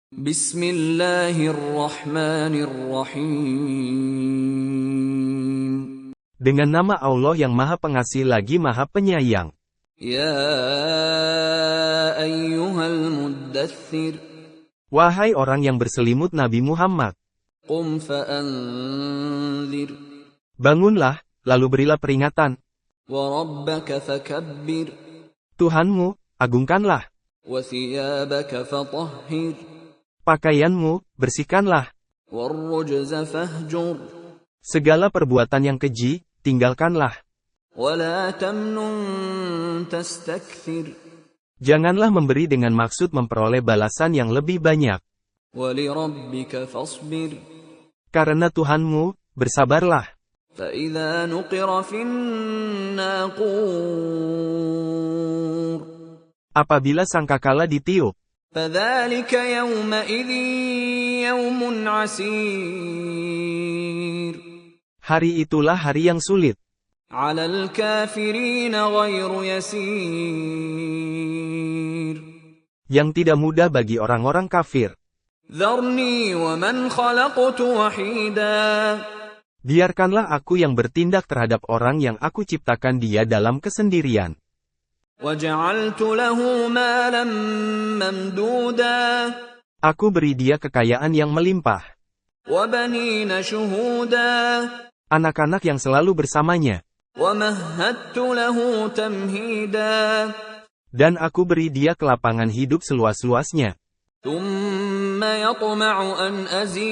Bismillahirrahmanirrahim. Dengan nama Allah yang Maha Pengasih lagi Maha Penyayang. Ya ayyuhal muddaththir. Wahai orang yang berselimut Nabi Muhammad. Qum fa'anzir. Bangunlah, lalu berilah peringatan. Wa rabbaka fakabbir. Tuhanmu, agungkanlah. Wa thiyabaka fatahhir. Pakaianmu, bersihkanlah. Warrujza fahjur. Segala perbuatan yang keji, tinggalkanlah. Wala tamnun tastakthir. Janganlah memberi dengan maksud memperoleh balasan yang lebih banyak. Walirabbika fasbir. Karena Tuhanmu, bersabarlah. فَإِذَا نُقِرَ فِي النَّاقُورِ. Apabila sangkakala ditiup, فَذَلِكَ يَوْمَئِذٍ يَوْمٌ عَسِيرٌ. hari itulah hari yang sulit. عَلَى الْكَافِرِينَ غَيْرُ يَسِيرٌ. Yang tidak mudah bagi orang-orang kafir. ذَرْنِي وَمَنْ خَلَقْتُ وَحِيدًا. Biarkanlah aku yang bertindak terhadap orang yang aku ciptakan dia dalam kesendirian. وَجَعَلْتُ لَهُ مَالًا مَمْدُودًا. Aku beri dia kekayaan yang melimpah. وَبَنِينَ شُهُودًا. Anak-anak yang selalu bersamanya. وَمَهَّدتُّ لَهُ تَمْهِيدًا. Dan aku beri dia kelapangan hidup seluas-luasnya. ثُمَّ يَطْمَعُ أَنْ أَزِيدَ.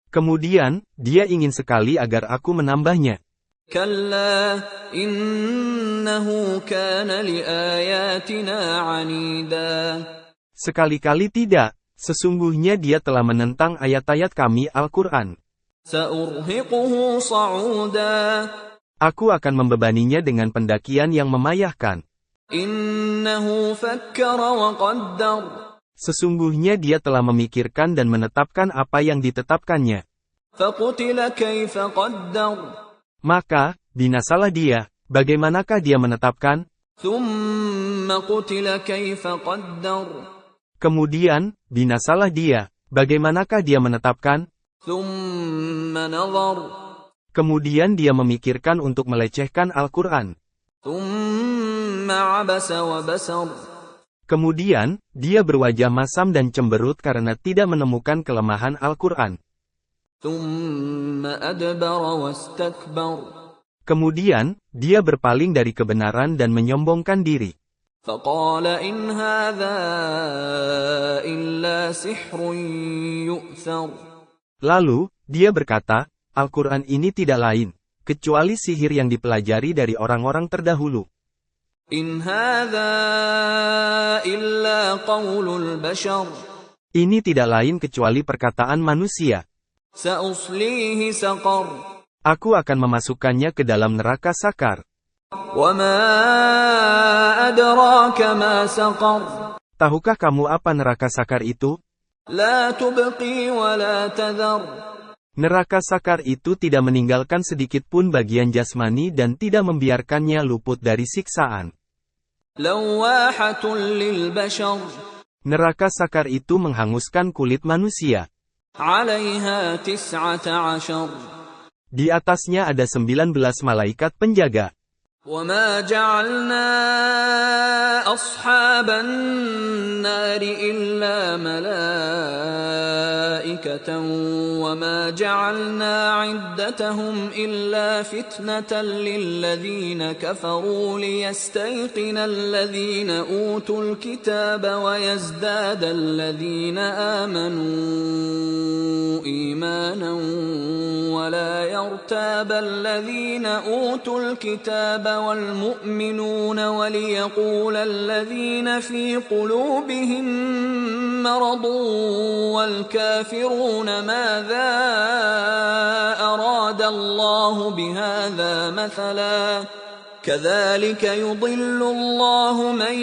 Kemudian, dia ingin sekali agar aku menambahnya. كَلَّا إِنَّهُ كَانَ لِآيَاتِنَا عَنِيدًا. Sekali-kali tidak, sesungguhnya dia telah menentang ayat-ayat kami Al-Quran. سَأُرْهِقُهُ صَعُودًا. Aku akan membebaninya dengan pendakian yang memayahkan. إِنَّهُ فَكَّرَ وَقَدَّرَ. Sesungguhnya dia telah memikirkan dan menetapkan apa yang ditetapkannya. فَقُتِلَ كَيْفَ قَدَّرَ. Maka, binasalah dia, bagaimanakah dia menetapkan? ثُمَّ قُتِلَ كَيْفَ قَدَّرَ. Kemudian, binasalah dia, bagaimanakah dia menetapkan? ثُمَّ نَظَرَ. Kemudian dia memikirkan untuk melecehkan Al-Quran. ثُمَّ عَبَسَ وَبَسَرَ. Kemudian, dia berwajah masam dan cemberut karena tidak menemukan kelemahan Al-Quran. ثُمَّ أَدْبَرَ وَاسْتَكْبَرَ. Kemudian, dia berpaling dari kebenaran dan menyombongkan diri. فَقَالَ إِنْ هَذَا إِلَّا سِحْرٌ يُؤْثَرُ. Lalu, dia berkata, Al-Quran ini tidak lain, kecuali sihir yang dipelajari dari orang-orang terdahulu. إِنْ هَذَا إِلَّا قَوْلُ الْبَشَرِ. Ini tidak lain kecuali perkataan manusia. سَأُصْلِيهِ سَقَرَ. Aku akan memasukkannya ke dalam neraka sakar. وَمَا أَدْرَاكَ مَا سَقَرَ. Tahukah kamu apa neraka sakar itu? لَا تُبْقِي وَلَا تَذَرُ. Neraka sakar itu tidak meninggalkan sedikit pun bagian jasmani dan tidak membiarkannya luput dari siksaan. لَوَّاحَةٌ لِلْبَشَرِ. Neraka sakar itu menghanguskan kulit manusia. عَلَيْهَا 19. Di atasnya ada 19 malaikat penjaga. وَمَا جَعَلْنَا أَصْحَابَ النَّارِ إِلَّا مَلَائِكَةً وَمَا جَعَلْنَا عِدَّتَهُمْ إِلَّا فِتْنَةً لِلَّذِينَ كَفَرُوا لِيَسْتَيْقِنَ الَّذِينَ أُوتُوا الْكِتَابَ وَيَزْدَادَ الَّذِينَ آمَنُوا إِيمَانًا وَلَا يَرْتَابَ الَّذِينَ أُوتُوا الْكِتَابَ وَالْمُؤْمِنُونَ وَلِيَقُولَ الَّذِينَ فِي قُلُوبِهِم مَّرَضٌ وَالْكَافِرُونَ مَاذَا أَرَادَ اللَّهُ بِهَذَا مَثَلًا كَذَلِكَ يُضِلُّ اللَّهُ مَن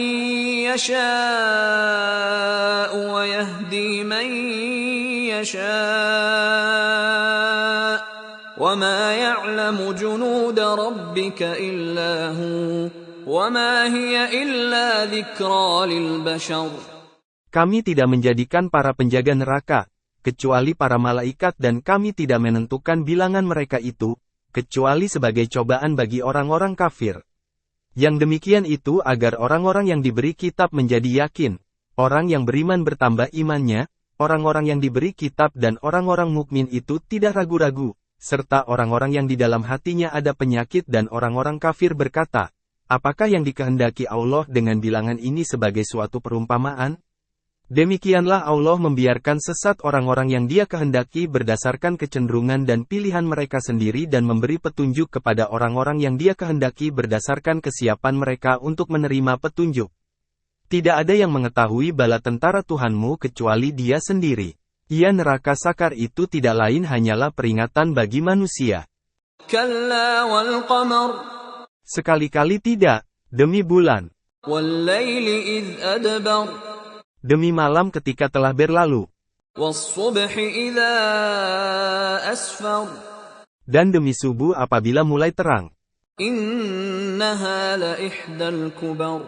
يَشَاءُ وَيَهْدِي مَن يَشَاءُ وَمَا يَعْلَمُ جُنُودَ رَبِّكَ إِلَّا هُوَ وَمَا هِيَ إِلَّا ذِكْرَى لِلْبَشَرِ. Kami tidak menjadikan para penjaga neraka, kecuali para malaikat dan kami tidak menentukan bilangan mereka itu, kecuali sebagai cobaan bagi orang-orang kafir. Yang demikian itu agar orang-orang yang diberi kitab menjadi yakin, orang yang beriman bertambah imannya, orang-orang yang diberi kitab dan orang-orang mukmin itu tidak ragu-ragu, serta orang-orang yang di dalam hatinya ada penyakit dan orang-orang kafir berkata, apakah yang dikehendaki Allah dengan bilangan ini sebagai suatu perumpamaan? Demikianlah Allah membiarkan sesat orang-orang yang Dia kehendaki berdasarkan kecenderungan dan pilihan mereka sendiri dan memberi petunjuk kepada orang-orang yang Dia kehendaki berdasarkan kesiapan mereka untuk menerima petunjuk. Tidak ada yang mengetahui bala tentara Tuhanmu kecuali Dia sendiri. Ia neraka sakar itu tidak lain hanyalah peringatan bagi manusia. Kalla wal qamar. Sekali-kali tidak, demi bulan. Wal laili idh adbar. Demi malam ketika telah berlalu. Was-subhi idza asfar. Dan demi subuh apabila mulai terang. Innaha la ihdal kubar.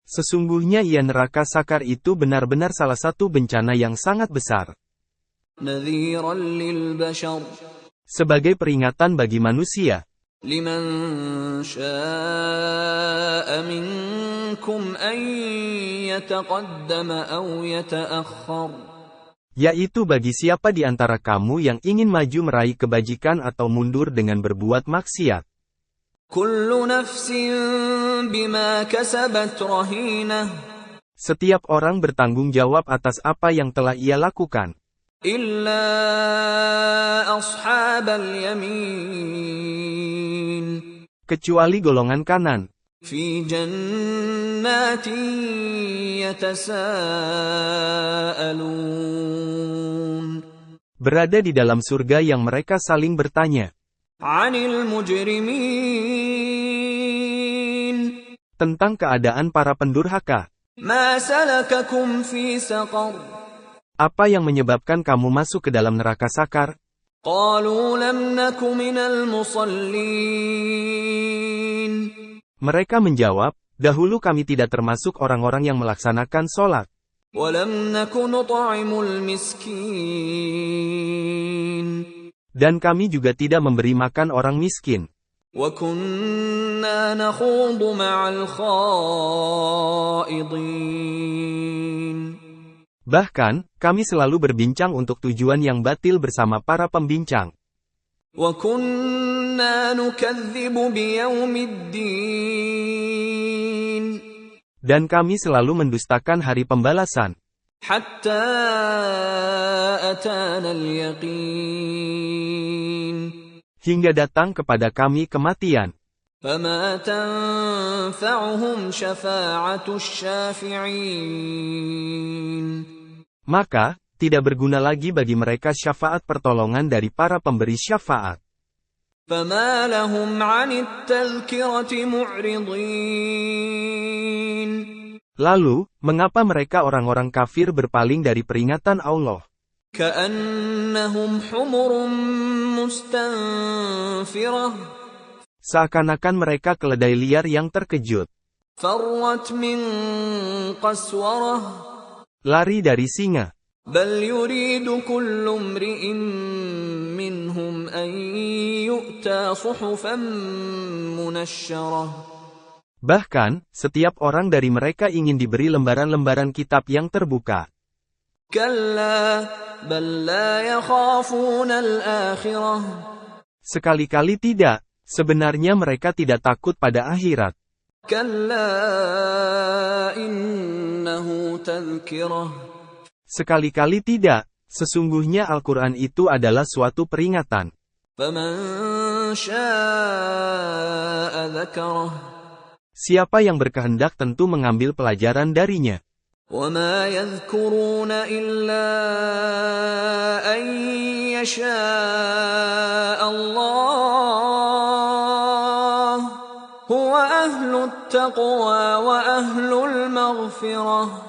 Sesungguhnya ia neraka sakar itu benar-benar salah satu bencana yang sangat besar. Nadhiran lil bashar. Sebagai peringatan bagi manusia. Liman syaa'a minkum an yataqaddama aw yata'akhkhar. Yaitu bagi siapa di antara kamu yang ingin maju meraih kebajikan atau mundur dengan berbuat maksiat. Kullu nafsin bima kasabat rahinah. Setiap orang bertanggung jawab atas apa yang telah ia lakukan. Illa ashabal yamin. Kecuali golongan kanan. Fi jannatin yatasaalun. Berada di dalam surga yang mereka saling bertanya. 'Anil mujrimin. Tentang keadaan para pendurhaka. Ma salakakum fi saqar. Apa yang menyebabkan kamu masuk ke dalam neraka sakar? Qalu lam naku minal musallin. Mereka menjawab, dahulu kami tidak termasuk orang-orang yang melaksanakan sholat. Wa lam naku nut'imul miskin. Dan kami juga tidak memberi makan orang miskin. Wa kunna nakhudu ma'al khaidin. Bahkan, kami selalu berbincang untuk tujuan yang batil bersama para pembincang. Wa kunna nukadzibu biyaumiddin. Dan kami selalu mendustakan hari pembalasan. Hatta atana al-yaqin. Hingga datang kepada kami kematian. Fama tanfa'uhum syafa'atus syafi'in. Maka, tidak berguna lagi bagi mereka syafaat pertolongan dari para pemberi syafaat. فَمَا لَهُمْ عَنِ التَّذْكِرَةِ مُعْرِضِينَ. Lalu, mengapa mereka orang-orang kafir berpaling dari peringatan Allah? كَأَنَّهُمْ حُمُرٌ مُسْتَنفِرَةٌ. Seakan-akan mereka keledai liar yang terkejut. فَرَّتْ مِنْ قَسْوَرَةٍ. Lari dari singa. بَلْ يُرِيدُ كُلُّ امْرِئٍ مِّنْهُمْ أَنْ يُؤْتَى صُحُفًا مُنَشَّرَةً. Bahkan, setiap orang dari mereka ingin diberi lembaran-lembaran kitab yang terbuka. كَلَّا بَلْ لَا يَخَافُونَ الْآخِرَةَ. Sekali-kali tidak, sebenarnya mereka tidak takut pada akhirat. كَلَّا إِنَّهُ تَذْكِرَةٌ. Sekali-kali tidak, sesungguhnya Al-Quran itu adalah suatu peringatan. فَمَنْ شَاءَ ذَكَرَهُ. Siapa yang berkehendak tentu mengambil pelajaran darinya. وَمَا يَذْكُرُونَ إِلَّا أَنْ يَشَاءَ اللَّهُ هُوَ أَهْلُ التَّقْوَى وَأَهْلُ الْمَغْفِرَةِ.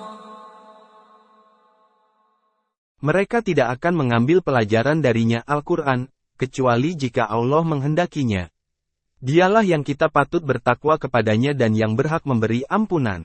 Mereka tidak akan mengambil pelajaran darinya Al-Quran, kecuali jika Allah menghendakinya. Dialah yang kita patut bertakwa kepadanya dan yang berhak memberi ampunan.